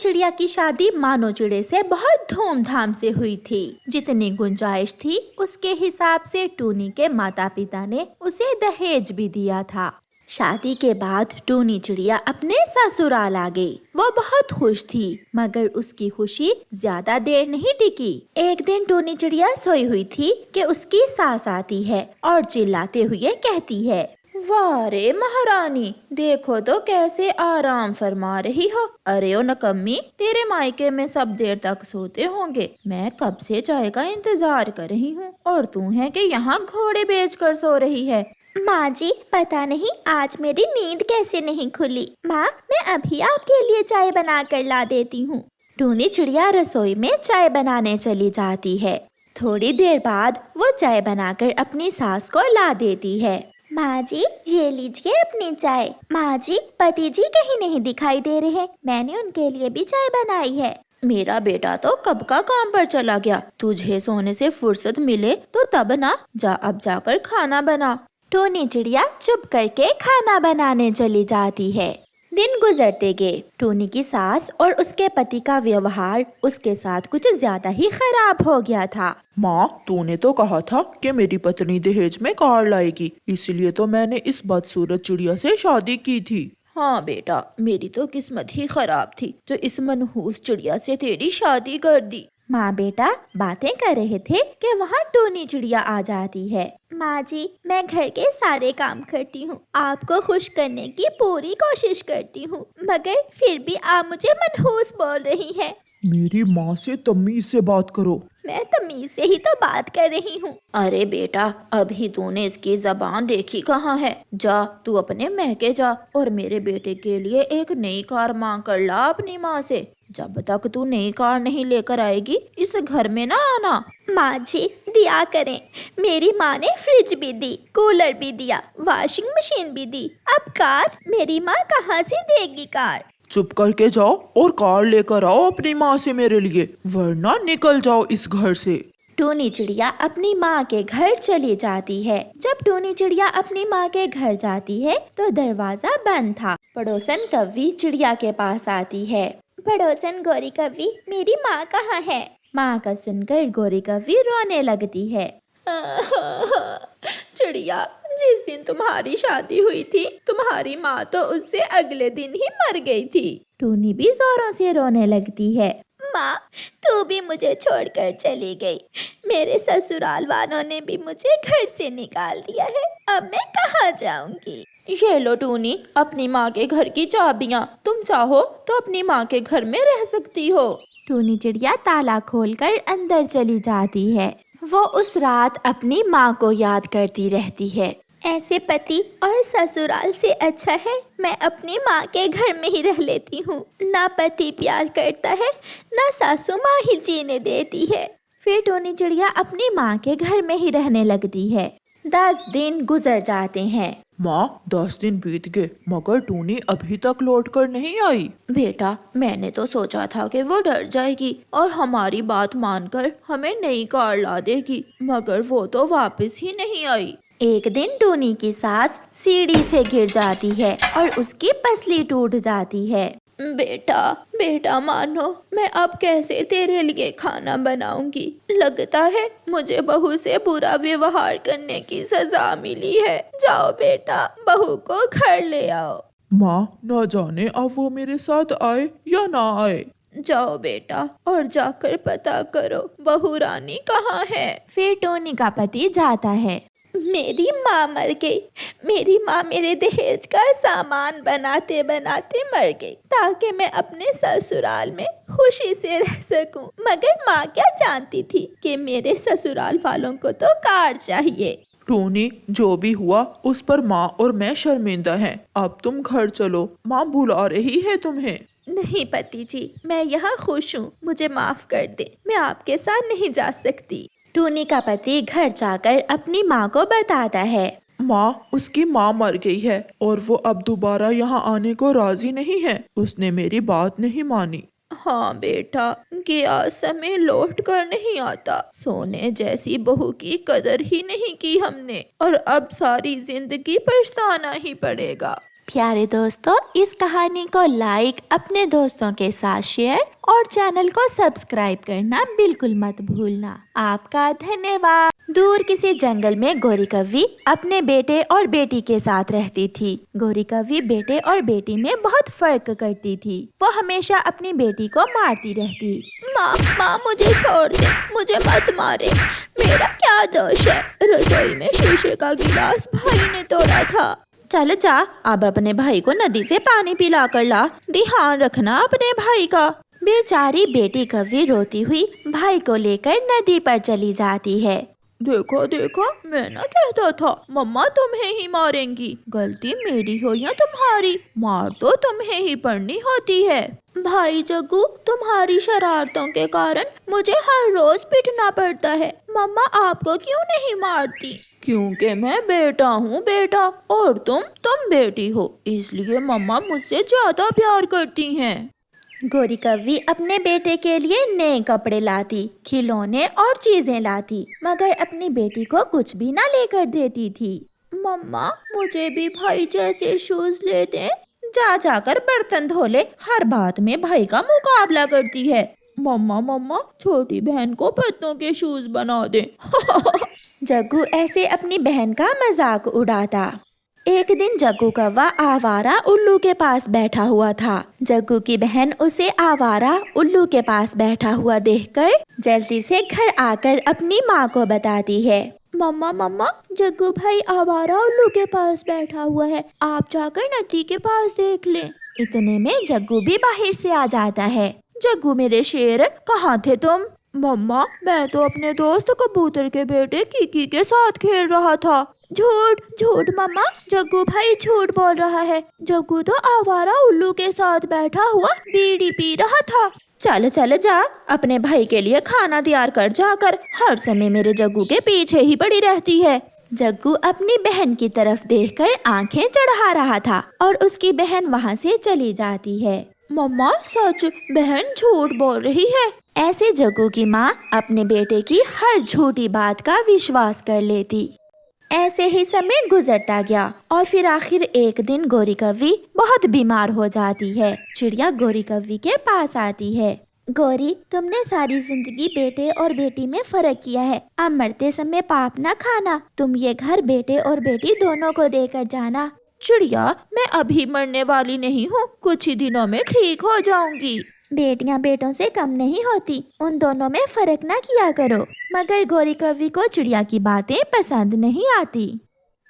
चिड़िया की शादी मानो चिड़े से बहुत धूमधाम से हुई थी। जितनी गुंजाइश थी उसके हिसाब से टूनी के माता पिता ने उसे दहेज भी दिया था। शादी के बाद टूनी चिड़िया अपने ससुराल आ गई। वो बहुत खुश थी, मगर उसकी खुशी ज्यादा देर नहीं टिकी। एक दिन टूनी चिड़िया सोई हुई थी कि उसकी सास आती है और चिल्लाते हुए कहती है, वाह रे महारानी, देखो तो कैसे आराम फरमा रही हो। अरे ओ नकम्मी, तेरे मायके में सब देर तक सोते होंगे। मैं कब से चाय का इंतजार कर रही हूँ और तू है कि यहाँ घोड़े बेच कर सो रही है। माँ जी, पता नहीं आज मेरी नींद कैसे नहीं खुली। माँ, मैं अभी आपके लिए चाय बना कर ला देती हूँ। टूनी चिड़िया रसोई में चाय बनाने चली जाती है। थोड़ी देर बाद वो चाय बनाकर अपनी सास को ला देती है। माँ जी, ये लीजिए अपनी चाय। माँ जी, पति जी कहीं नहीं दिखाई दे रहे, मैंने उनके लिए भी चाय बनाई है। मेरा बेटा तो कब का काम पर चला गया, तुझे सोने से फुर्सत मिले तो तब ना। जा अब जाकर खाना बना। टूनी चिड़िया चुप करके खाना बनाने चली जाती है। दिन गुजरते गए। टूनी की सास और उसके पति का व्यवहार उसके साथ कुछ ज्यादा ही खराब हो गया था। माँ, तूने तो कहा था कि मेरी पत्नी दहेज में कार लाएगी, इसलिए तो मैंने इस बदसूरत चिड़िया से शादी की थी। हाँ बेटा, मेरी तो किस्मत ही खराब थी जो इस मनहूस चिड़िया से तेरी शादी कर दी। माँ बेटा बातें कर रहे थे कि वहाँ टूनी चिड़िया आ जाती है। माँ जी, मैं घर के सारे काम करती हूँ, आपको खुश करने की पूरी कोशिश करती हूँ, मगर फिर भी आप मुझे मनहूस बोल रही हैं। मेरी माँ से तमीज से बात करो। मैं तमीज से ही तो बात कर रही हूँ। अरे बेटा, अभी तूने इसकी जबान देखी कहाँ है। जा तू अपने महके जा और मेरे बेटे के लिए एक नई कार मांग कर ला अपनी माँ से। जब तक तू नई कार नहीं लेकर आएगी इस घर में ना आना। माँ जी, दिया करें। मेरी माँ ने फ्रिज भी दी, कूलर भी दिया, वॉशिंग मशीन भी दी, अब कार मेरी माँ कहाँ से देगी कार। चुप करके जाओ और कार लेकर आओ अपनी माँ से मेरे लिए, वरना निकल जाओ इस घर से। टूनी चिड़िया अपनी माँ के घर चली जाती है। जब टूनी चिड़िया अपनी माँ के घर जाती है तो दरवाजा बंद था। पड़ोसन कव्वी चिड़िया के पास आती है। पड़ोसन गौरी कव्वी, मेरी माँ कहाँ है। माँ का सुनकर गौरी कव्वी रोने लगती है। चिड़िया, जिस दिन तुम्हारी शादी हुई थी तुम्हारी माँ तो उससे अगले दिन ही मर गई थी। टूनी भी जोरों से रोने लगती है। माँ, तू भी मुझे छोड़कर चली गई। मेरे ससुराल वालों ने भी मुझे घर से निकाल दिया है, अब मैं कहाँ जाऊंगी। ये लो टूनी, अपनी माँ के घर की चाबियाँ, तुम चाहो तो अपनी माँ के घर में रह सकती हो। टूनी चिड़िया ताला खोलकर अंदर चली जाती है। वो उस रात अपनी माँ को याद करती रहती है। ऐसे पति और ससुराल से अच्छा है मैं अपनी माँ के घर में ही रह लेती हूँ। ना पति प्यार करता है, ना सासू माँ ही जीने देती है। फिर टूनी चिड़िया अपनी माँ के घर में ही रहने लगती है। 10 दिन गुजर जाते हैं। माँ, 10 दिन बीत गए मगर टूनी अभी तक लौट कर नहीं आई। बेटा, मैंने तो सोचा था कि वो डर जाएगी और हमारी बात मानकर हमें नई कार ला देगी, मगर वो तो वापस ही नहीं आई। एक दिन टूनी की सास सीढ़ी से गिर जाती है और उसकी पसली टूट जाती है। बेटा, बेटा मानो, मैं अब कैसे तेरे लिए खाना बनाऊंगी। लगता है मुझे बहू से बुरा व्यवहार करने की सजा मिली है। जाओ बेटा, बहू को घर ले आओ। माँ, न जाने अब वो मेरे साथ आए या ना आए। जाओ बेटा और जाकर पता करो बहू रानी कहाँ है। फिर टोनी का पति जाता है। मेरी माँ मर गई। मेरी माँ मेरे दहेज का सामान बनाते बनाते मर गई ताकि मैं अपने ससुराल में खुशी से रह सकूं। मगर माँ क्या जानती थी कि मेरे ससुराल वालों को तो कार चाहिए। टोनी, जो भी हुआ उस पर माँ और मैं शर्मिंदा हैं। अब तुम घर चलो, माँ बुला रही है तुम्हें। नहीं पति जी, मैं यहाँ खुश हूँ, मुझे माफ कर दे, मैं आपके साथ नहीं जा सकती। टूनी का पति घर जाकर अपनी माँ को बताता है। माँ, उसकी माँ मर गई है और वो अब दोबारा यहाँ आने को राजी नहीं है। उसने मेरी बात नहीं मानी। हाँ बेटा, गया समय लौट कर नहीं आता। सोने जैसी बहू की कदर ही नहीं की हमने और अब सारी जिंदगी पछताना ही पड़ेगा। प्यारे दोस्तों, इस कहानी को लाइक, अपने दोस्तों के साथ शेयर और चैनल को सब्सक्राइब करना बिल्कुल मत भूलना। आपका धन्यवाद। दूर किसी जंगल में गोरी कव्वी अपने बेटे और बेटी के साथ रहती थी। गोरी कव्वी बेटे और बेटी में बहुत फर्क करती थी। वो हमेशा अपनी बेटी को मारती रहती। माँ मुझे छोड़ दे, मुझे मत मारे, मेरा क्या दोष है? रसोई में शीशे का गिलास भाई ने तोड़ा था। चल जा, अब अपने भाई को नदी से पानी पिला कर ला। ध्यान रखना अपने भाई का। बेचारी बेटी कव्वी रोती हुई भाई को लेकर नदी पर चली जाती है। देखो देखो, मैं ना कहता था मम्मा तुम्हें ही मारेंगी। गलती मेरी हो या तुम्हारी, मार तो तुम्हें ही पड़नी होती है। भाई जग्गू, तुम्हारी शरारतों के कारण मुझे हर रोज पिटना पड़ता है। मम्मा आपको क्यों नहीं मारती? क्योंकि मैं बेटा हूँ बेटा, और तुम बेटी हो, इसलिए मम्मा मुझसे ज्यादा प्यार करती हैं। गोरी कव्वी अपने बेटे के लिए नए कपड़े लाती, खिलौने और चीजें लाती, मगर अपनी बेटी को कुछ भी ना लेकर देती थी। मम्मा मुझे भी भाई जैसे शूज ले दे। जाकर बर्तन धो ले, हर बात में भाई का मुकाबला करती है। मम्मा छोटी बहन को पत्तों के शूज बना दे। जग्गू ऐसे अपनी बहन का मजाक उड़ाता। एक दिन जग्गू कौवा आवारा उल्लू के पास बैठा हुआ था। जग्गू की बहन उसे आवारा उल्लू के पास बैठा हुआ देखकर जल्दी से घर आकर अपनी माँ को बताती है। मम्मा जग्गू भाई आवारा उल्लू के पास बैठा हुआ है, आप जाकर नदी के पास देख लें। इतने में जग्गू भी बाहर से आ जाता है। जग्गू मेरे शेर, कहाँ थे तुम? मम्मा मैं तो अपने दोस्त कबूतर के बेटे कीकी के साथ खेल रहा था। झूठ मम्मा, जग्गू भाई झूठ बोल रहा है। जग्गू तो आवारा उल्लू के साथ बैठा हुआ बीड़ी पी रहा था। चल जा, अपने भाई के लिए खाना तैयार कर जाकर। हर समय मेरे जग्गू के पीछे ही पड़ी रहती है। जग्गू अपनी बहन की तरफ देखकर आंखें चढ़ा रहा था और उसकी बहन वहाँ से चली जाती है। मम्मा सच, बहन झूठ बोल रही है। ऐसे जग्गू की माँ अपने बेटे की हर झूठी बात का विश्वास कर लेती। ऐसे ही समय गुजरता गया और फिर आखिर एक दिन गोरी कव्वी बहुत बीमार हो जाती है। चिड़िया गोरी कव्वी के पास आती है। गोरी, तुमने सारी जिंदगी बेटे और बेटी में फर्क किया है, अब मरते समय पाप न खाना। तुम ये घर बेटे और बेटी दोनों को देकर जाना। चिड़िया, मैं अभी मरने वाली नहीं हूँ, कुछ ही दिनों में ठीक हो जाऊंगी। बेटियां बेटों से कम नहीं होती, उन दोनों में फर्क ना किया करो। मगर गोरी कव्वी को चिड़िया की बातें पसंद नहीं आती।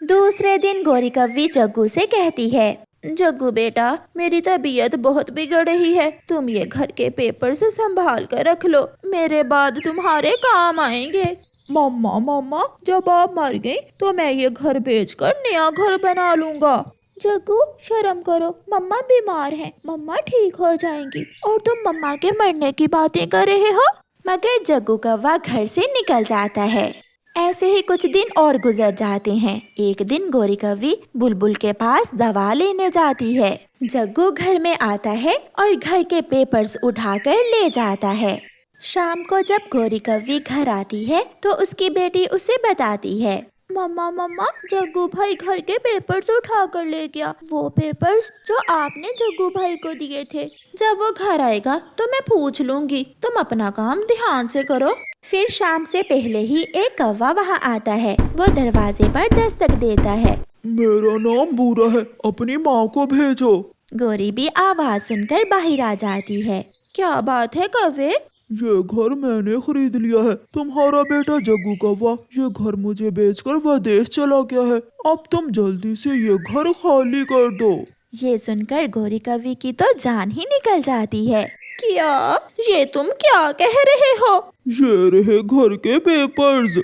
दूसरे दिन गोरी कव्वी जग्गू से कहती है, जग्गू बेटा, मेरी तबीयत बहुत बिगड़ रही है, तुम ये घर के पेपर से संभाल कर रख लो, मेरे बाद तुम्हारे काम आएंगे। मम्मा जब आप मर गई तो मैं ये घर बेचकर नया घर बना लूंगा। जग्गू शर्म करो, मम्मा बीमार हैं, मम्मा ठीक हो जाएंगी और तुम मम्मा के मरने की बातें कर रहे हो। मगर जग्गू कौवा घर से निकल जाता है। ऐसे ही कुछ दिन और गुजर जाते हैं। एक दिन गोरी कव्वी बुलबुल के पास दवा लेने जाती है। जग्गू घर में आता है और घर के पेपर्स उठाकर ले जाता है। शाम को जब गोरी कव्वी घर आती है तो उसकी बेटी उसे बताती है, मम्मा जग्गू भाई घर के पेपर्स उठा कर ले गया, वो पेपर्स जो आपने जग्गू भाई को दिए थे। जब वो घर आएगा तो मैं पूछ लूंगी, तुम अपना काम ध्यान से करो। फिर शाम से पहले ही एक कौवा वहाँ आता है। वो दरवाजे पर दस्तक देता है। मेरा नाम बूरा है, अपनी माँ को भेजो। गोरी भी आवाज सुनकर बाहर आ जाती है। क्या बात है कौवे? ये घर मैंने खरीद लिया है। तुम्हारा बेटा जग्गू कौवा ये घर मुझे बेचकर विदेश चला गया है। अब तुम जल्दी से ये घर खाली कर दो। ये सुनकर गोरी कव्वी की तो जान ही निकल जाती है। क्या? ये तुम क्या कह रहे हो? ये रहे घर के पेपर्स।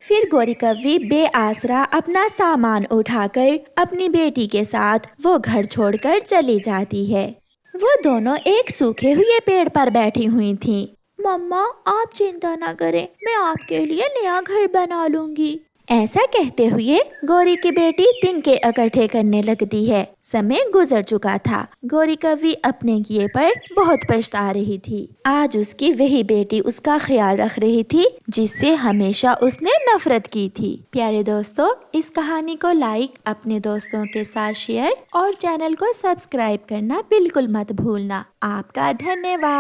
फिर गोरी कव्वी बेआसरा अपना सामान उठाकर अपनी बेटी के साथ वो घर छोड़कर चली जाती है। वो दोनों एक सूखे हुए पेड़ पर बैठी हुई थीं। मम्मा आप चिंता ना करें, मैं आपके लिए नया घर बना लूंगी। ایسا کہتے ہوئے گوری کی بیٹی تنکے اکٹھے کرنے لگتی ہے۔ سمے گزر چکا تھا۔ گوری کوی اپنے کیے پر بہت پچھتا رہی تھی۔ آج اس کی وہی بیٹی اس کا خیال رکھ رہی تھی جس سے ہمیشہ اس نے نفرت کی تھی۔ پیارے دوستو، اس کہانی کو لائک، اپنے دوستوں کے ساتھ شیئر اور چینل کو سبسکرائب کرنا بالکل مت بھولنا۔ آپ کا دھنیہ واد۔